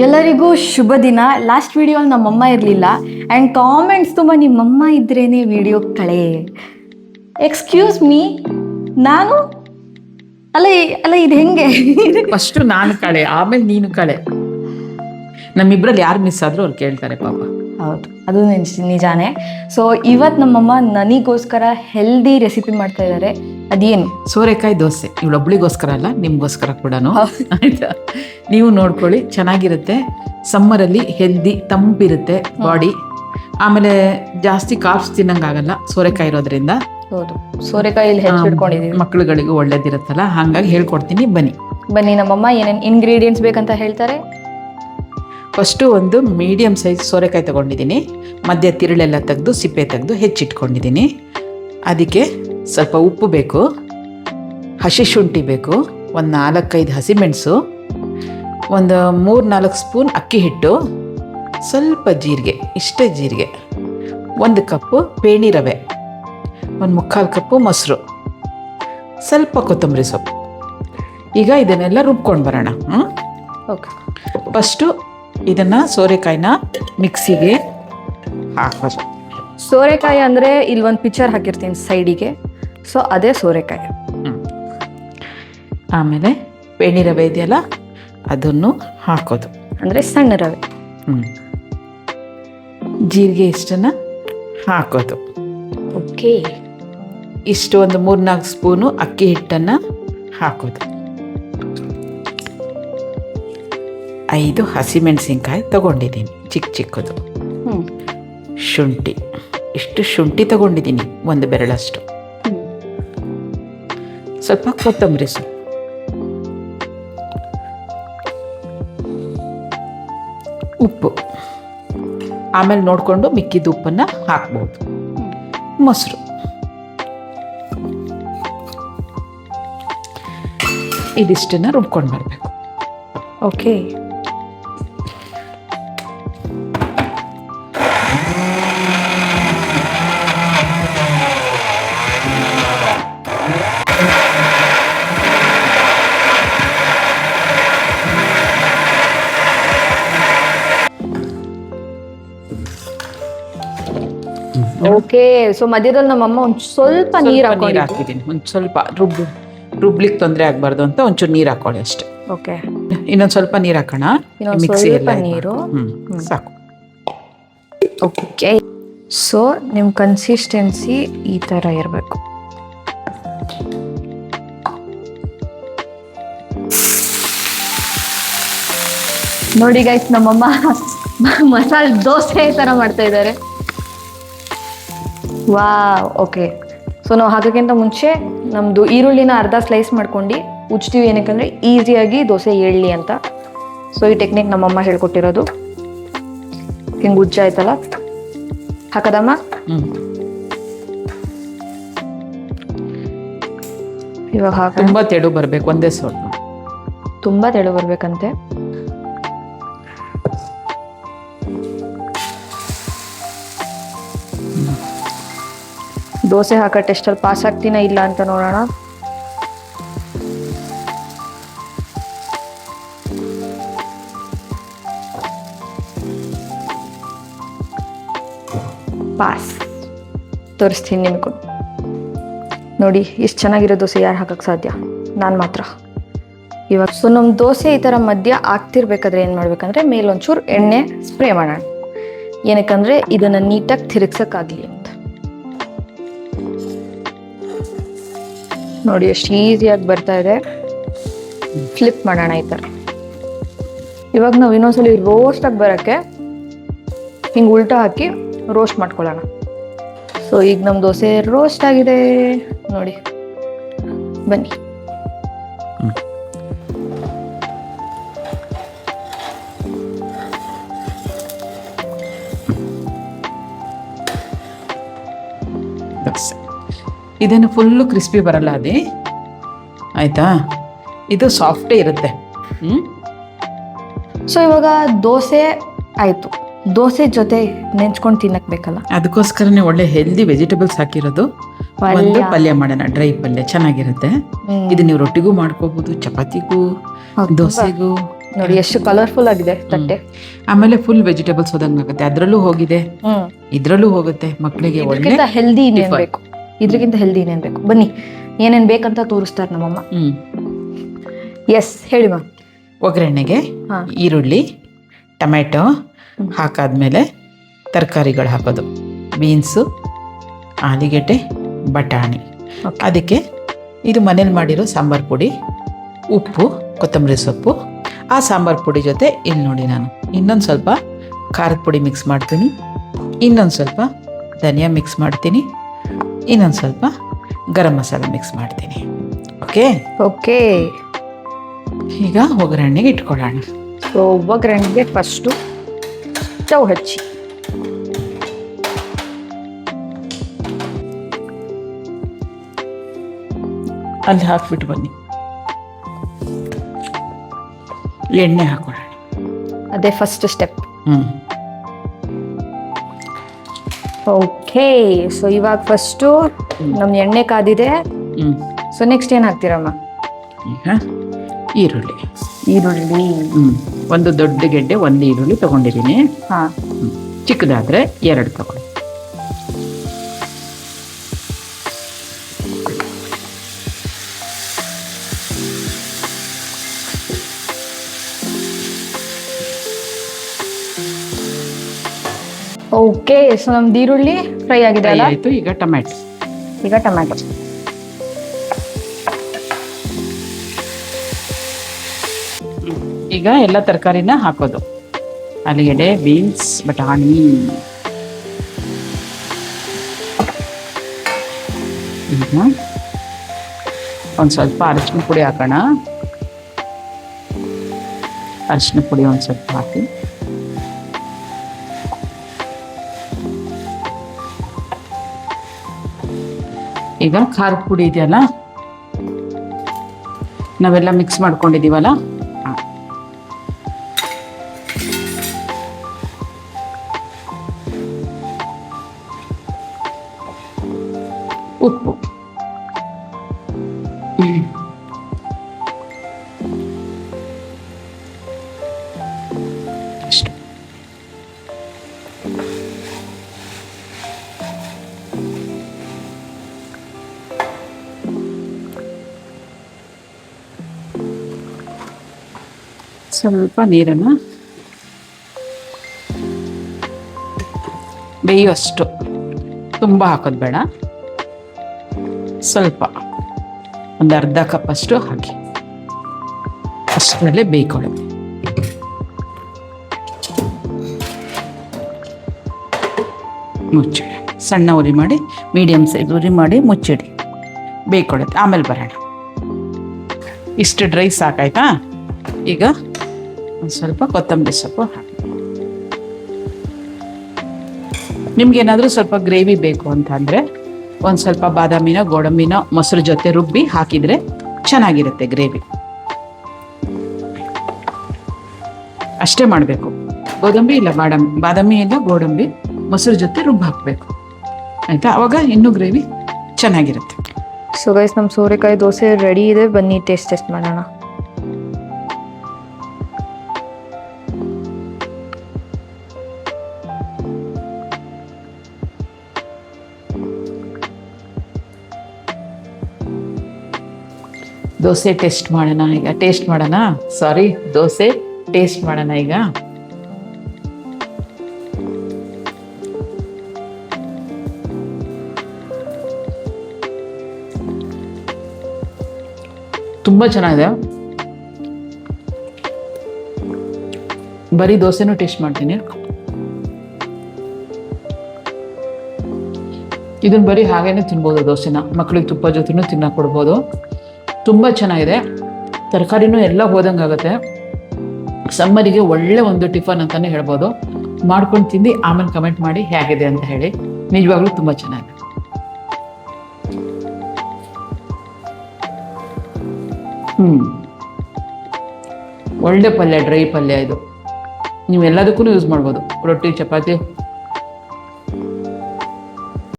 ಎಲ್ಲರಿಗೂ ಶುಭ ದಿನ. ಲಾಸ್ಟ್ ವಿಡಿಯೋಲಿ ನಮ್ಮಮ್ಮ ಇರಲಿಲ್ಲ ಆ್ಯಂಡ್ ಕಾಮೆಂಟ್ಸ್ ತುಂಬ ನಿಮ್ಮಮ್ಮ ಇದ್ರೇನೆ ವಿಡಿಯೋ ಕಳೆ. ಎಕ್ಸ್ಕ್ಯೂಸ್ ಮೀ, ನಾನು ಅಲ್ಲ ಅಲ್ಲ ಇದು ಹೆಂಗೆ? ಫಸ್ಟು ನಾನು ಕಳೆ, ಆಮೇಲೆ ನೀನು ಕಳೆ. ನಮ್ಮಿಬ್ರಲ್ಲಿ ಯಾರು ಮಿಸ್ ಆದರೂ ಅವ್ರು ಕೇಳ್ತಾರೆ ಪಾಪ. ಹೌದು, ಅದು ನಿಜಾನೇ. ಸೊ ಇವತ್ತು ನಮ್ಮಮ್ಮ ನನಗೋಸ್ಕರ ಹೆಲ್ದಿ ರೆಸಿಪಿ ಮಾಡ್ತಾ ಇದ್ದಾರೆ. ಅದೇನು? ಸೋರೆಕಾಯಿ ದೋಸೆ. ಇವಳೊಬ್ಳಿಗೋಸ್ಕರ ಅಲ್ಲ, ನಿಮ್ಗೋಸ್ಕರ ಕೂಡ. ಆಯ್ತಾ, ನೀವು ನೋಡ್ಕೊಳ್ಳಿ, ಚೆನ್ನಾಗಿರುತ್ತೆ. ಸಮ್ಮರಲ್ಲಿ ಹೆಲ್ದಿ, ತಂಪಿರುತ್ತೆ ಬಾಡಿ. ಆಮೇಲೆ ಜಾಸ್ತಿ ಕಾರ್ಬ್ಸ್ ತಿನ್ನಂಗಾಗಲ್ಲ ಸೋರೆಕಾಯಿ ಇರೋದ್ರಿಂದ. ಹೌದು, ಸೋರೆಕಾಯಲ್ಲಿ ಹೆಚ್ಚಿಟ್ಕೊಂಡಿದ್ದೀವಿ. ಮಕ್ಳುಗಳಿಗೂ ಒಳ್ಳೇದಿರುತ್ತಲ್ಲ, ಹಾಗಾಗಿ ಹೇಳ್ಕೊಡ್ತೀನಿ. ಬನ್ನಿ ನಮ್ಮಮ್ಮ ಏನೇನು ಇಂಗ್ರೀಡಿಯೆಂಟ್ಸ್ ಬೇಕಂತ ಹೇಳ್ತಾರೆ. ಫಸ್ಟು ಒಂದು ಮೀಡಿಯಮ್ ಸೈಜ್ ಸೋರೆಕಾಯಿ ತೊಗೊಂಡಿದ್ದೀನಿ. ಮಧ್ಯ ತಿರುಳೆಲ್ಲ ತೆಗೆದು ಸಿಪ್ಪೆ ತೆಗೆದು ಹೆಚ್ಚಿಟ್ಕೊಂಡಿದ್ದೀನಿ. ಅದಕ್ಕೆ ಸ್ವಲ್ಪ ಉಪ್ಪು ಬೇಕು, ಹಸಿ ಶುಂಠಿ ಬೇಕು, ಒಂದು 4-5 ಹಸಿಮೆಣಸು, ಒಂದು 3-4 ಸ್ಪೂನ್ ಅಕ್ಕಿ ಹಿಟ್ಟು, ಸ್ವಲ್ಪ ಜೀರಿಗೆ, ಇಷ್ಟೇ ಜೀರಿಗೆ, 1 ಕಪ್ಪು ಪೇಣಿ ರವೆ, 1/4 ಕಪ್ಪು ಮೊಸರು, ಸ್ವಲ್ಪ ಕೊತ್ತಂಬರಿ ಸೊಪ್ಪು. ಈಗ ಇದನ್ನೆಲ್ಲ ರುಬ್ಕೊಂಡು ಬರೋಣ. ಓಕೆ, ಫಸ್ಟು ಇದನ್ನು ಸೋರೆಕಾಯಿನ ಮಿಕ್ಸಿಗೆ ಹಾಕೋದು. ಸೋರೆಕಾಯಿ ಅಂದರೆ ಇಲ್ಲಿ ಒಂದು ಪಿಕ್ಚರ್ ಹಾಕಿರ್ತೀನಿ ಸೈಡಿಗೆ, ಸೊ ಅದೇ ಸೋರೆಕಾಯಿ. ಆಮೇಲೆ ಪೇಣಿ ರವೆ ಇದೆಯಲ್ಲ, ಅದನ್ನು ಹಾಕೋದು, ಅಂದರೆ ಸಣ್ಣ ರವೆ. ಜೀರಿಗೆ ಇಷ್ಟನ್ನು ಹಾಕೋದು. ಓಕೆ, ಇಷ್ಟು ಒಂದು 3-4 ಸ್ಪೂನು ಅಕ್ಕಿ ಹಿಟ್ಟನ್ನು ಹಾಕೋದು. 5 ಹಸಿಮೆಣಸಿನ್ಕಾಯಿ ತೊಗೊಂಡಿದ್ದೀನಿ, ಚಿಕ್ಕದು. ಶುಂಠಿ, ಇಷ್ಟು ಶುಂಠಿ ತೊಗೊಂಡಿದ್ದೀನಿ, 1 ಬೆರಳಷ್ಟು. ಸ್ವಲ್ಪ ಕೊತ್ತಂಬರಿ ಸೊಪ್ಪು, ಉಪ್ಪು, ಆಮೇಲೆ ನೋಡಿಕೊಂಡು ಮಿಕ್ಕಿದ ಉಪ್ಪನ್ನು ಹಾಕ್ಬೋದು. ಮೊಸರು, ಇದಿಷ್ಟನ್ನು ರುಬ್ಕೊಂಡು ಬರಬೇಕು. Okay, okay. ಸೊ ಮಧ್ಯದಲ್ಲಿ ನಮ್ಮಮ್ಮ ಒಂದು ಸ್ವಲ್ಪ ನೀರು ಹಾಕಿದ್ದೀನಿ. ಒಂದು ಸ್ವಲ್ಪ ರುಬ್ಲಿಕ್ಕೆ ತೊಂದರೆ ಆಗಬಾರ್ದು ಅಂತ ಒಂಚೂರು ನೀರು ಹಾಕೊಳ್ಳಿ ಅಷ್ಟೇ. ಓಕೆ, ಇನ್ನೊಂದು ಸ್ವಲ್ಪ ನೀರು ಹಾಕೋಣ. ಮಿಕ್ಸಿ ಎಲ್ಲ ನೀರು ಸಾಕು. ಓಕೆ, ಸೊ ನಿಮ್ಮ ಕನ್ಸಿಸ್ಟೆನ್ಸಿ ಈ ಥರ ಇರಬೇಕು. ನೋಡಿ ಗೈಸ್, ನಮ್ಮಮ್ಮ ಮಸಾಲೆ ದೋಸೆ ಥರ ಮಾಡ್ತಾ ಇದ್ದಾರೆ. ವಾವ್. ಓಕೆ, ಸೊ ನಾವು ಹಾಕೋಕ್ಕಿಂತ ಮುಂಚೆ ನಮ್ಮದು ಈರುಳ್ಳಿನ ಅರ್ಧ ಸ್ಲೈಸ್ ಮಾಡ್ಕೊಂಡು ಉಜ್ತೀವಿ, ಏನಕ್ಕಂದರೆ ಈಸಿಯಾಗಿ ದೋಸೆ ಏಳಲಿ ಅಂತ. ಸೊ ಈ ಟೆಕ್ನಿಕ್ ನಮ್ಮಮ್ಮ ಹೇಳ್ಕೊಟ್ಟಿರೋದು. ಹಿಂಗೆ ಉಜ್ಜಾಯ್ತಲ್ಲ, ಹಾಕದಮ್ಮ. ಇವಾಗ ಹಾಕ. ತುಂಬ ತೆಳು ಬರಬೇಕು, ಒಂದೇ ಸ್ವಲ್ಪ ತುಂಬ ತೆಳು ಬರ್ಬೇಕಂತೆ. ದೋಸೆ ಹಾಕೋ ಟೆಸ್ಟಲ್ಲಿ ಪಾಸ್ ಆಗ್ತೀನ ಇಲ್ಲ ಅಂತ ನೋಡೋಣ. ಪಾಸ್ ತೋರಿಸ್ತೀನಿ ನಿಮಗೂ. ನೋಡಿ, ಇಷ್ಟು ಚೆನ್ನಾಗಿರೋ ದೋಸೆ ಯಾರು ಹಾಕಕ್ಕೆ ಸಾಧ್ಯ? ನಾನು ಮಾತ್ರ. ಇವಾಗ ಸೊ ನಮ್ಮ ದೋಸೆ ಈ ಥರ ಮಧ್ಯ ಆಗ್ತಿರ್ಬೇಕಾದ್ರೆ ಏನು ಮಾಡ್ಬೇಕಂದ್ರೆ ಮೇಲೊಂಚೂರು ಎಣ್ಣೆ ಸ್ಪ್ರೇ ಮಾಡೋಣ. ಏನಕ್ಕಂದರೆ ಇದನ್ನು ನೀಟಾಗಿ ತಿರುಗ್ಸೋಕ್ಕಾಗಲಿ ಅಂತ. ನೋಡಿ ಎಷ್ಟು ಈಸಿಯಾಗಿ ಬರ್ತಾ ಇದೆ. ಫ್ಲಿಪ್ ಮಾಡೋಣ ಈ ಥರ. ಇವಾಗ ನಾವು ಇನ್ನೊಂದ್ಸಲಿ ರೋಸ್ಟಾಗಿ ಬರೋಕ್ಕೆ ಹಿಂಗೆ ಉಲ್ಟಾ ಹಾಕಿ ರೋಸ್ಟ್ ಮಾಡ್ಕೊಳ್ಳೋಣ. ಸೊ ಈಗ ನಮ್ಮ ದೋಸೆ ರೋಸ್ಟ್ ಆಗಿದೆ ನೋಡಿ. ಬನ್ನಿ. ಇದನ್ನು ಫುಲ್ಲು ಕ್ರಿಸ್ಪಿ ಬರಲ್ಲ ಅದೇ, ಆಯಿತಾ? ಇದು ಸಾಫ್ಟೇ ಇರುತ್ತೆ. ಸೊ ಇವಾಗ ದೋಸೆ ಆಯಿತು. ದೋಸೆ ಜೊತೆ ನೆಂಚ್ಕೊಂಡು ತಿನ್ನಕ್ಕೆ ಬೇಕಲ್ಲ, ಅದಕ್ಕೋಸ್ಕರನೇ ಒಳ್ಳೆ ಹೆಲ್ದಿ ವೆಜಿಟೇಬಲ್ಸ್ ಹಾಕಿರೋದು. ಒಂದು ಪಲ್ಯ ಮಾಡೋಣ, ಡ್ರೈ ಪಲ್ಯ ಚೆನ್ನಾಗಿರುತ್ತೆ. ಇದು ನೀವು ರೊಟ್ಟಿಗೂ ಮಾಡ್ಕೋಬಹುದು, ಚಪಾತಿಗೂ, ದೋಸೆಗೂ ನೋಡಿ ಎಷ್ಟು ಕಲರ್ಫುಲ್ ಆಗಿದೆ ತಟ್ಟೆ. ಆಮೇಲೆ ಫುಲ್ ವೆಜಿಟೇಬಲ್ಸ್ ಹೋದಂಗೆ ಆಗುತ್ತೆ, ಅದ್ರಲ್ಲೂ ಹೋಗಿದೆ ಇದ್ರಲ್ಲೂ ಹೋಗುತ್ತೆ. ಮಕ್ಕಳಿಗೆ ಒಳ್ಳೆ ಹೆಲ್ದಿ ಇನ್ನೇನ್ ಬೇಕು, ಇದ್ರಗಿಂತ ಹೆಲ್ದಿ ಇನ್ನೇನ್ ಬೇಕು. ಬನ್ನಿ ಏನೇನ್ ಬೇಕಂತ ತೋರಿಸ್ತಾರೆ ನಮ್ಮಮ್ಮ. ಎಸ್ ಹೇಳಿ ಮ್ಯಾಮ್. ಒಗ್ಗರಣೆಗೆ ಈರುಳ್ಳಿ, ಟೊಮೆಟೊ ಹಾಕಾದ್ಮೇಲೆ ತರಕಾರಿಗಳು ಹಾಕೋದು, ಬೀನ್ಸು, ಆಲೂಗೆಡ್ಡೆ, ಬಟಾಣಿ. ಅದಕ್ಕೆ ಇದು ಮನೇಲಿ ಮಾಡಿರೋ ಸಾಂಬಾರು ಪುಡಿ, ಉಪ್ಪು, ಕೊತ್ತಂಬರಿ ಸೊಪ್ಪು. ಆ ಸಾಂಬಾರು ಪುಡಿ ಜೊತೆ ಇಲ್ಲಿ ನೋಡಿ ನಾನು ಇನ್ನೊಂದು ಸ್ವಲ್ಪ ಖಾರದ ಪುಡಿ ಮಿಕ್ಸ್ ಮಾಡ್ತೀನಿ, ಇನ್ನೊಂದು ಸ್ವಲ್ಪ ಧನಿಯಾ ಮಿಕ್ಸ್ ಮಾಡ್ತೀನಿ, ಇನ್ನೊಂದು ಸ್ವಲ್ಪ ಗರಂ ಮಸಾಲ ಮಿಕ್ಸ್ ಮಾಡ್ತೀನಿ. ಓಕೆ ಓಕೆ, ಈಗ ಒಗ್ಗರಣೆಗೆ ಇಟ್ಕೊಳ್ಳೋಣ. ಸೊ ಒಗ್ಗರಣೆಗೆ ಫಸ್ಟು ಸ್ಟವ್ ಹಚ್ಚಿ, ಅಲ್ಲಿ ಹಾಕ್ಬಿಟ್ಟು ಬನ್ನಿ. ಎಣ್ಣೆ ಹಾಕೊಳ್ಳೋಣ. ಅದೇ ಫಸ್ಟ್ ಸ್ಟೆಪ್. ಓಕೆ, ಸೊ ಇವಾಗ ಫಸ್ಟು ನಮ್ಮ ಎಣ್ಣೆ ಕಾದಿದೆ. ಸೊ ನೆಕ್ಸ್ಟ್ ಏನು ಹಾಕ್ತೀರಮ್ಮ? ಈಗ ಈರುಳ್ಳಿ. ಈರುಳ್ಳಿ ಒಂದು ದೊಡ್ಡ ಗೆಡ್ಡೆ ಒಂದು ಈರುಳ್ಳಿ ತಗೊಂಡಿದ್ದೀನಿ. ಹಾಂ, ಚಿಕ್ಕದಾದ್ರೆ 2 ತಗೊಳ್ಳಿ. ಓಕೆ, ಸೊ ನಮ್ದು ಈರುಳ್ಳಿ ಫ್ರೈ ಆಗಿದೆ ಅಲ್ಲ? ಆಯಿತು. ಈಗ ಟೊಮ್ಯಾಟೊ. ಈಗ ಎಲ್ಲ ತರಕಾರಿನ ಹಾಕೋದು, ಆಲೂಗೆಡ್ಡೆ, ಬೀನ್ಸ್, ಬಟಾಣಿ. ಈಗ ಒಂದು ಸ್ವಲ್ಪ ಅರಿಶಿನ ಪುಡಿ ಹಾಕೋಣ. ಅರಿಶಿನ ಪುಡಿ ಒಂದು ಸ್ವಲ್ಪ ಹಾಕಿ, ಈಗ ಖಾರದ ಪುಡಿ ಇದೆಯಲ್ಲ ನಾವೆಲ್ಲ ಮಿಕ್ಸ್ ಮಾಡ್ಕೊಂಡಿದ್ದೀವಲ್ಲ, ಉಪ್ಪು, ಅಷ್ಟು. ಸ್ವಲ್ಪ ನೀರನ್ನು ಬೇಯುವಷ್ಟು, ತುಂಬ ಹಾಕೋದು ಬೇಡ, ಸ್ವಲ್ಪ ಒಂದು ಅರ್ಧ ಕಪ್ಪಷ್ಟು ಹಾಕಿ ಅಷ್ಟರಲ್ಲೇ ಬೇಯ್ಕೊಳ್ಳಿ. ಮುಚ್ಚಿಡಿ, ಸಣ್ಣ ಉರಿ ಮಾಡಿ ಮೀಡಿಯಮ್ ಸೈಜ್ ಉರಿ ಮಾಡಿ ಮುಚ್ಚಿಡಿ, ಬೇಯ್ಕೊಳ್ಳುತ್ತೆ. ಆಮೇಲೆ ಬರೋಣ. ಇಷ್ಟು ಡ್ರೈ ಸಾಕಾಯ್ತಾ? ಈಗ ಒಂದು ಸ್ವಲ್ಪ ಕೊತ್ತಂಬರಿ ಸೊಪ್ಪು ಹಾಕಿ. ನಿಮ್ಗೇನಾದರೂ ಸ್ವಲ್ಪ ಗ್ರೇವಿ ಬೇಕು ಅಂತ ಅಂದರೆ ಒಂದು ಸ್ವಲ್ಪ ಬಾದಾಮಿನ, ಗೋಡಂಬಿನ ಮೊಸರು ಜೊತೆ ರುಬ್ಬಿ ಹಾಕಿದರೆ ಚೆನ್ನಾಗಿರುತ್ತೆ ಗ್ರೇವಿ. ಅಷ್ಟೇ ಮಾಡಬೇಕು. ಗೋಡಂಬಿ ಇಲ್ಲ ಬಾದಾಮಿ ಇಲ್ಲ ಗೋಡಂಬಿ ಮೊಸರು ಜೊತೆ ರುಬ್ಬಿ ಹಾಕಬೇಕು, ಆಯಿತಾ? ಅವಾಗ ಇನ್ನೂ ಗ್ರೇವಿ ಚೆನ್ನಾಗಿರುತ್ತೆ. ಸೊ ಗೈಸ್, ನಮ್ಮ ಸೋರೆಕಾಯಿ ದೋಸೆ ರೆಡಿ ಇದೆ, ಬನ್ನಿ ಟೇಸ್ಟ್ ಮಾಡೋಣ. ದೋಸೆ ಟೇಸ್ಟ್ ಮಾಡೋಣ ಈಗ. ದೋಸೆ ಟೇಸ್ಟ್ ಮಾಡೋಣ ಈಗ. ತುಂಬ ಚೆನ್ನಾಗಿದೆ. ಬರೀ ದೋಸೆನೂ ಟೇಸ್ಟ್ ಮಾಡ್ತೀನಿ. ಇದನ್ನ ಬರೀ ಹಾಗೇನೆ ತಿನ್ಬೋದು ದೋಸೆನ. ಮಕ್ಕಳಿಗೆ ತುಪ್ಪ ಜೊತೆನೂ ತಿನ್ನಕ್ಕೆ ಕೊಡ್ಬೋದು. ತುಂಬ ಚೆನ್ನಾಗಿದೆ. ತರಕಾರಿನೂ ಎಲ್ಲ ಹೋದಂಗೆ ಆಗುತ್ತೆ. ಸಮ್ಮರಿಗೆ ಒಳ್ಳೆ ಒಂದು ಟಿಫನ್ ಅಂತಲೇ ಹೇಳ್ಬೋದು. ಮಾಡ್ಕೊಂಡು ತಿಂದು ಆಮೇಲೆ ಕಮೆಂಟ್ ಮಾಡಿ ಹೇಗಿದೆ ಅಂತ ಹೇಳಿ. ನಿಜವಾಗ್ಲೂ ತುಂಬ ಚೆನ್ನಾಗಿದೆ. ಒಳ್ಳೆ ಪಲ್ಯ, ಡ್ರೈ ಪಲ್ಯ ಇದು. ನೀವು ಎಲ್ಲದಕ್ಕೂ ಯೂಸ್ ಮಾಡ್ಬೋದು. ರೊಟ್ಟಿ, ಚಪಾತಿ,